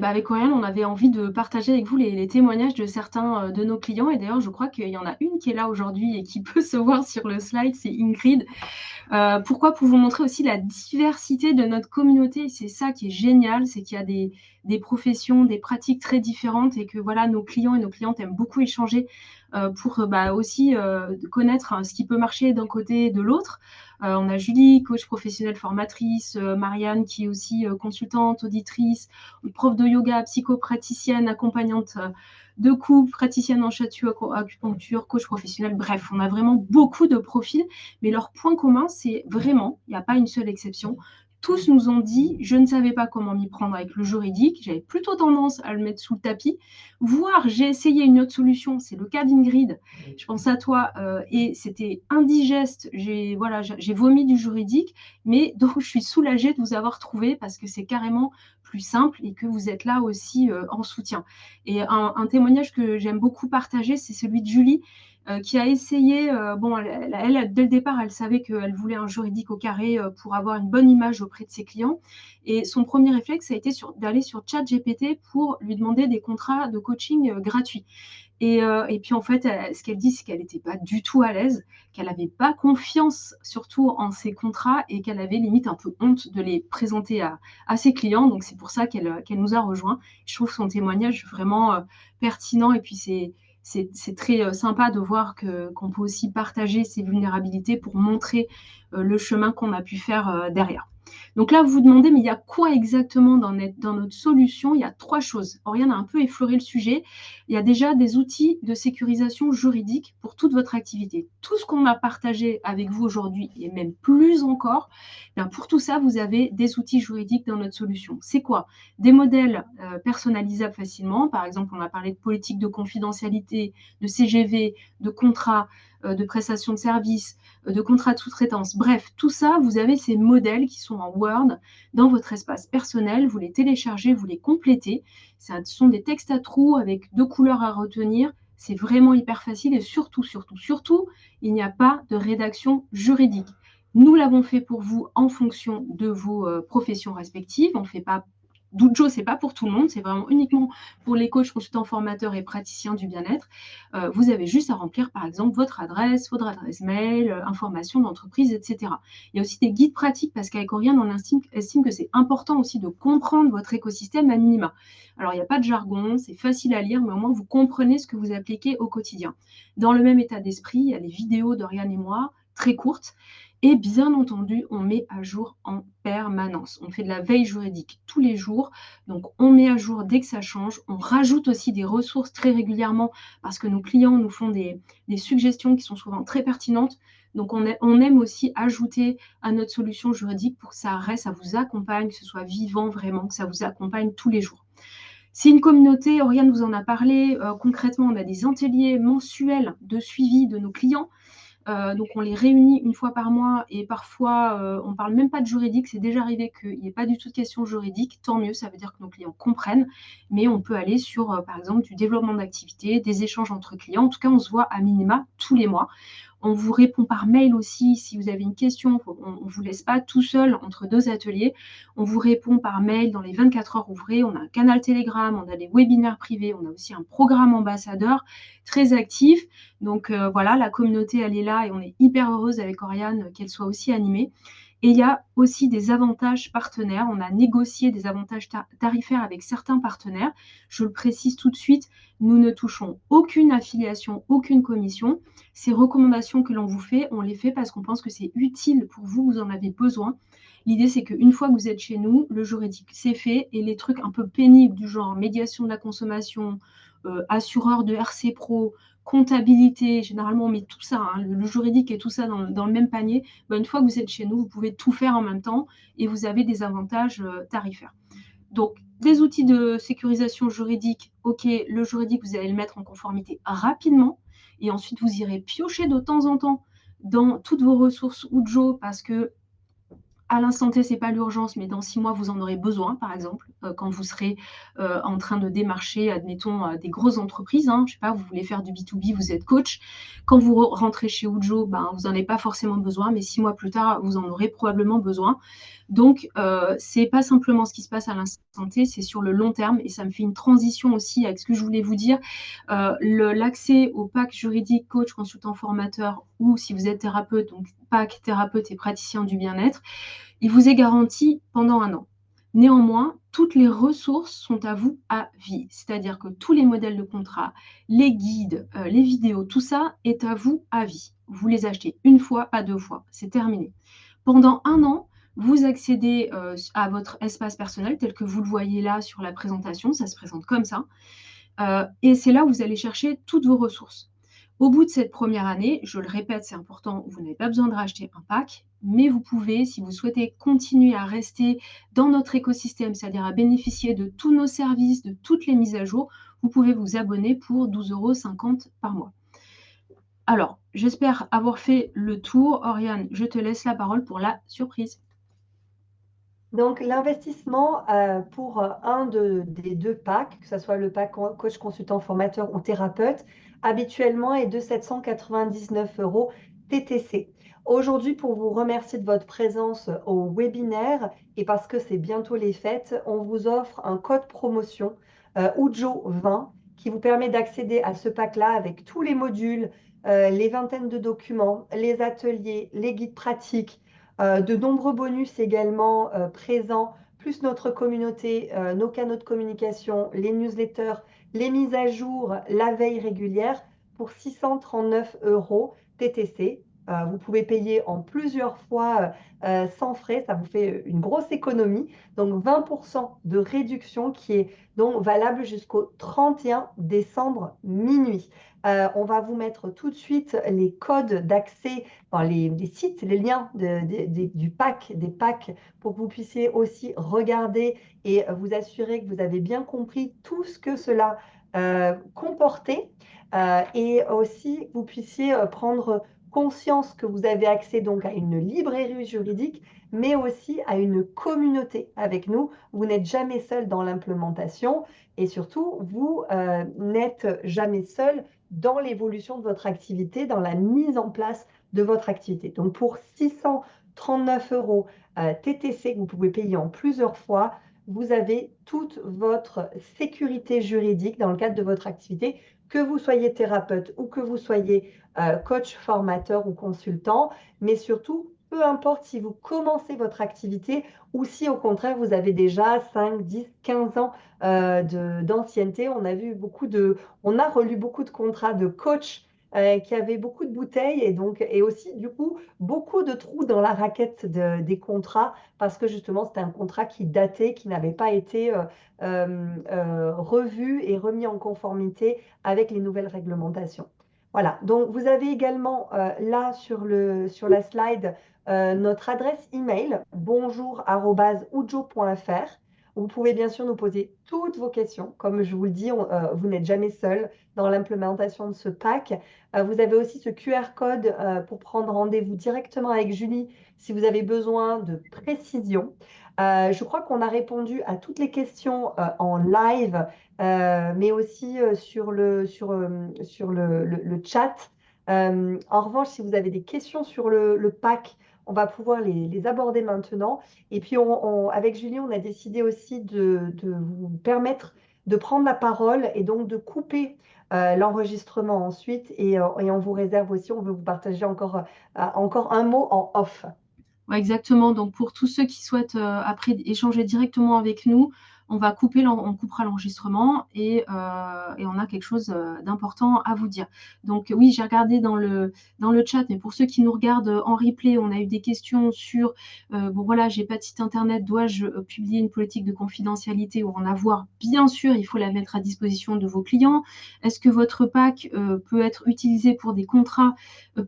avec Oriane, on avait envie de partager avec vous les témoignages de certains de nos clients. Et d'ailleurs, je crois qu'il y en a une qui est là aujourd'hui et qui peut se voir sur le slide, c'est Ingrid. Pourquoi? Pour vous montrer aussi la diversité de notre communauté. C'est ça qui est génial, c'est qu'il y a des professions, des pratiques très différentes et que voilà, nos clients et nos clientes aiment beaucoup échanger pour aussi connaître ce qui peut marcher d'un côté et de l'autre. On a Julie, coach professionnelle formatrice, Marianne qui est aussi consultante, auditrice, prof de yoga, psychopraticienne, accompagnante de couple, praticienne en acupuncture, coach professionnel. Bref, on a vraiment beaucoup de profils, mais leur point commun, c'est vraiment, il n'y a pas une seule exception, tous nous ont dit, je ne savais pas comment m'y prendre avec le juridique, j'avais plutôt tendance à le mettre sous le tapis, voire j'ai essayé une autre solution, c'est le cas d'Ingrid, je pense à toi, et c'était indigeste, j'ai vomi du juridique, mais donc je suis soulagée de vous avoir trouvé parce que c'est carrément plus simple et que vous êtes là aussi en soutien. Et un témoignage que j'aime beaucoup partager, c'est celui de Julie, qui a essayé, dès le départ, elle savait qu'elle voulait un juridique au carré pour avoir une bonne image auprès de ses clients. Et son premier réflexe a été d'aller sur ChatGPT pour lui demander des contrats de coaching gratuits. Et puis en fait, ce qu'elle dit, c'est qu'elle n'était pas du tout à l'aise, qu'elle n'avait pas confiance surtout en ses contrats et qu'elle avait limite un peu honte de les présenter à ses clients. Donc c'est pour ça qu'elle nous a rejoints. Je trouve son témoignage vraiment pertinent et puis c'est très sympa de voir qu'on peut aussi partager ses vulnérabilités pour montrer le chemin qu'on a pu faire derrière. Donc là, vous vous demandez, mais il y a quoi exactement dans notre solution? Il y a 3 choses. Oriane a un peu effleuré le sujet. Il y a déjà des outils de sécurisation juridique pour toute votre activité. Tout ce qu'on a partagé avec vous aujourd'hui, et même plus encore, bien pour tout ça, vous avez des outils juridiques dans notre solution. C'est quoi? Des modèles personnalisables facilement. Par exemple, on a parlé de politique de confidentialité, de CGV, de contrat, de prestation de services, de contrat de sous-traitance. Bref, tout ça, vous avez ces modèles qui sont en Word dans votre espace personnel. Vous les téléchargez, vous les complétez. Ce sont des textes à trous avec 2 couleurs à retenir. C'est vraiment hyper facile et surtout, il n'y a pas de rédaction juridique. Nous l'avons fait pour vous en fonction de vos professions respectives. On ne fait pas Dojo, c'est pas pour tout le monde, c'est vraiment uniquement pour les coachs, consultants, formateurs et praticiens du bien-être. Vous avez juste à remplir, par exemple, votre adresse mail, information d'entreprise, etc. Il y a aussi des guides pratiques parce qu'avec Oriane, on estime que c'est important aussi de comprendre votre écosystème à minima. Alors, il n'y a pas de jargon, c'est facile à lire, mais au moins vous comprenez ce que vous appliquez au quotidien. Dans le même état d'esprit, il y a les vidéos d'Oriane et moi, très courtes. Et bien entendu, on met à jour en permanence. On fait de la veille juridique tous les jours. Donc, on met à jour dès que ça change. On rajoute aussi des ressources très régulièrement parce que nos clients nous font des suggestions qui sont souvent très pertinentes. Donc, on aime aussi ajouter à notre solution juridique pour que ça reste, ça vous accompagne, que ce soit vivant vraiment, que ça vous accompagne tous les jours. C'est une communauté, Oriane vous en a parlé, concrètement, on a des ateliers mensuels de suivi de nos clients. Donc on les réunit une fois par mois et parfois on ne parle même pas de juridique. C'est déjà arrivé qu'il n'y ait pas du tout de questions juridiques. Tant mieux, ça veut dire que nos clients comprennent. Mais on peut aller sur, par exemple, du développement d'activité, des échanges entre clients. En tout cas, on se voit à minima tous les mois. On vous répond par mail aussi si vous avez une question. On ne vous laisse pas tout seul entre deux ateliers. On vous répond par mail dans les 24 heures ouvrées. On a un canal Telegram, on a des webinaires privés, on a aussi un programme ambassadeur très actif. Donc voilà, la communauté, elle est là et on est hyper heureuse avec Oriane qu'elle soit aussi animée. Et il y a aussi des avantages partenaires. On a négocié des avantages tarifaires avec certains partenaires. Je le précise tout de suite, nous ne touchons aucune affiliation, aucune commission. Ces recommandations que l'on vous fait, on les fait parce qu'on pense que c'est utile pour vous, vous en avez besoin. L'idée, c'est qu'une fois que vous êtes chez nous, le juridique, c'est fait. Et les trucs un peu pénibles du genre médiation de la consommation, assureur de RC Pro, comptabilité, généralement on met tout ça, hein, le juridique et tout ça dans le même panier. Ben, une fois que vous êtes chez nous, vous pouvez tout faire en même temps et vous avez des avantages tarifaires. Donc, des outils de sécurisation juridique, ok, le juridique, vous allez le mettre en conformité rapidement et ensuite vous irez piocher de temps en temps dans toutes vos ressources Ujo parce que à l'instant T, ce n'est pas l'urgence, mais dans 6 mois, vous en aurez besoin, par exemple, quand vous serez en train de démarcher, admettons, des grosses entreprises. Hein, je ne sais pas, vous voulez faire du B2B, vous êtes coach. Quand vous rentrez chez Ujo, ben, vous n'en avez pas forcément besoin, mais 6 mois plus tard, vous en aurez probablement besoin. Donc, ce n'est pas simplement ce qui se passe à l'instant T, c'est sur le long terme. Et ça me fait une transition aussi avec ce que je voulais vous dire. L'accès au pack juridique, coach, consultant, formateur, ou si vous êtes thérapeute, donc pack thérapeute et praticien du bien-être, il vous est garanti pendant 1 an. Néanmoins, toutes les ressources sont à vous à vie. C'est-à-dire que tous les modèles de contrat, les guides, les vidéos, tout ça est à vous à vie. Vous les achetez une fois, pas 2 fois. C'est terminé. Pendant 1 an, vous accédez à votre espace personnel tel que vous le voyez là sur la présentation. Ça se présente comme ça. Et c'est là où vous allez chercher toutes vos ressources. Au bout de cette première année, je le répète, c'est important, vous n'avez pas besoin de racheter un pack, mais vous pouvez, si vous souhaitez continuer à rester dans notre écosystème, c'est-à-dire à bénéficier de tous nos services, de toutes les mises à jour, vous pouvez vous abonner pour 12,50 € par mois. Alors, j'espère avoir fait le tour. Oriane, je te laisse la parole pour la surprise. Donc, l'investissement pour un des deux packs, que ce soit le pack coach, consultant, formateur ou thérapeute, habituellement est de 799 € TTC. Aujourd'hui, pour vous remercier de votre présence au webinaire et parce que c'est bientôt les fêtes, on vous offre un code promotion UJO20 qui vous permet d'accéder à ce pack-là avec tous les modules, les vingtaines de documents, les ateliers, les guides pratiques, de nombreux bonus également présents, plus notre communauté, nos canaux de communication, les newsletters, les mises à jour, la veille régulière pour 639 € TTC. Vous pouvez payer en plusieurs fois sans frais, ça vous fait une grosse économie. Donc 20% de réduction qui est donc valable jusqu'au 31 décembre minuit. On va vous mettre tout de suite les codes d'accès, enfin, les sites, les liens du pack, des packs, pour que vous puissiez aussi regarder et vous assurer que vous avez bien compris tout ce que cela comportait et aussi que vous puissiez prendre conscience que vous avez accès donc à une librairie juridique, mais aussi à une communauté avec nous. Vous n'êtes jamais seul dans l'implémentation et surtout, vous n'êtes jamais seul dans l'évolution de votre activité, dans la mise en place de votre activité. Donc, pour 639 € TTC que vous pouvez payer en plusieurs fois, vous avez toute votre sécurité juridique dans le cadre de votre activité, que vous soyez thérapeute ou que vous soyez coach, formateur ou consultant, mais surtout, peu importe si vous commencez votre activité ou si au contraire vous avez déjà 5, 10, 15 ans d'ancienneté. On a relu beaucoup de contrats de coach qui avaient beaucoup de bouteilles et aussi du coup beaucoup de trous dans la raquette des contrats parce que justement c'était un contrat qui datait, qui n'avait pas été revu et remis en conformité avec les nouvelles réglementations. Voilà, donc vous avez également là sur la slide notre adresse email bonjour@ujo.fr. Vous pouvez bien sûr nous poser toutes vos questions. Comme je vous le dis, vous n'êtes jamais seul dans l'implémentation de ce pack. Vous avez aussi ce QR code pour prendre rendez-vous directement avec Julie si vous avez besoin de précision. Je crois qu'on a répondu à toutes les questions en live, mais aussi sur le chat. En revanche, si vous avez des questions sur le pack, on va pouvoir les aborder maintenant. Et puis, avec Julie, on a décidé aussi de vous permettre de prendre la parole et donc de couper l'enregistrement ensuite. Et on vous réserve aussi, on veut vous partager encore un mot en off. Ouais, exactement. Donc pour tous ceux qui souhaitent après échanger directement avec nous, on coupera l'enregistrement et on a quelque chose d'important à vous dire. Donc oui, j'ai regardé dans le chat, mais pour ceux qui nous regardent en replay, on a eu des questions sur bon voilà, j'ai pas de site internet, dois-je publier une politique de confidentialité ou en avoir? Bien sûr, il faut la mettre à disposition de vos clients. Est-ce que votre pack peut être utilisé pour des contrats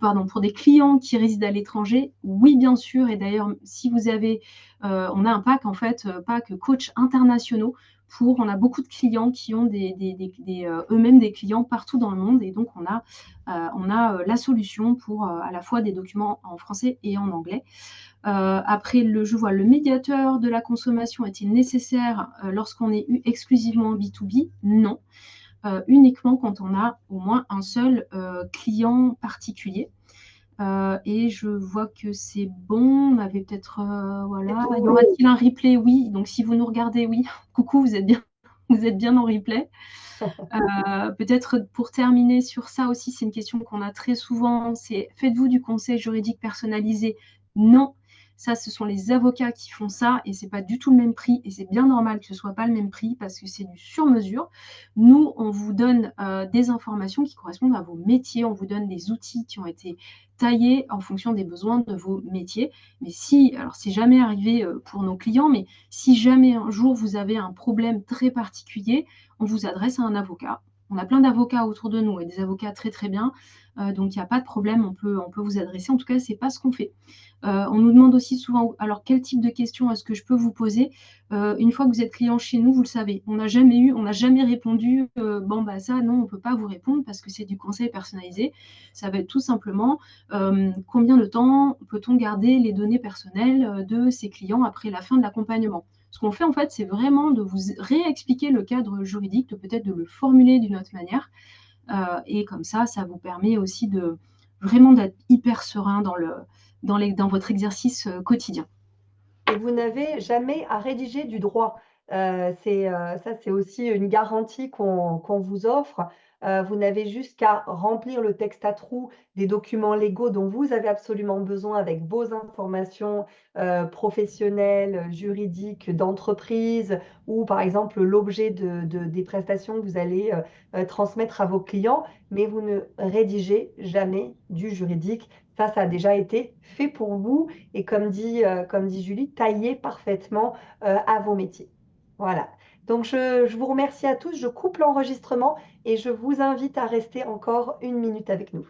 pardon, pour des clients qui résident à l'étranger? Oui, bien sûr. Et d'ailleurs, si vous avez, on a un pack en fait, pack coach internationaux on a beaucoup de clients qui ont eux-mêmes des clients partout dans le monde et donc on a la solution pour à la fois des documents en français et en anglais. Après, je vois le médiateur de la consommation est-il nécessaire lorsqu'on est exclusivement B2B? Non. Uniquement quand on a au moins un seul client particulier. Et je vois que c'est bon. On avait peut-être, C'est voilà. tout, Y oui. aura-t-il un replay? Oui. Donc si vous nous regardez, oui. Coucou, vous êtes bien en replay. Peut-être pour terminer sur ça aussi, c'est une question qu'on a très souvent, c'est faites-vous du conseil juridique personnalisé? Non, ça ce sont les avocats qui font ça et c'est pas du tout le même prix et c'est bien normal que ce soit pas le même prix parce que c'est du sur-mesure. Nous, on vous donne des informations qui correspondent à vos métiers, on vous donne des outils qui ont été taillés en fonction des besoins de vos métiers. Mais si, alors c'est jamais arrivé pour nos clients, mais si jamais un jour vous avez un problème très particulier, on vous adresse à un avocat. On a plein d'avocats autour de nous et des avocats très très bien. Donc il n'y a pas de problème, on peut vous adresser. En tout cas, c'est pas ce qu'on fait. On nous demande aussi souvent, alors quel type de questions est-ce que je peux vous poser? Une fois que vous êtes client chez nous, vous le savez, on n'a jamais répondu, bon bah ça, non, on ne peut pas vous répondre parce que c'est du conseil personnalisé. Ça va être tout simplement combien de temps peut-on garder les données personnelles de ses clients après la fin de l'accompagnement? Ce qu'on fait en fait, c'est vraiment de vous réexpliquer le cadre juridique, peut-être de le formuler d'une autre manière. Et comme ça vous permet aussi de vraiment d'être hyper serein dans votre exercice quotidien. Et vous n'avez jamais à rédiger du droit. Ça, c'est aussi une garantie qu'on vous offre. Vous n'avez juste qu'à remplir le texte à trous des documents légaux dont vous avez absolument besoin avec vos informations, professionnelles, juridiques, d'entreprise ou par exemple l'objet des prestations que vous allez, transmettre à vos clients, mais vous ne rédigez jamais du juridique. Ça a déjà été fait pour vous et comme dit Julie, taillé parfaitement à vos métiers. Voilà. Donc, je vous remercie à tous. Je coupe l'enregistrement et je vous invite à rester encore une minute avec nous.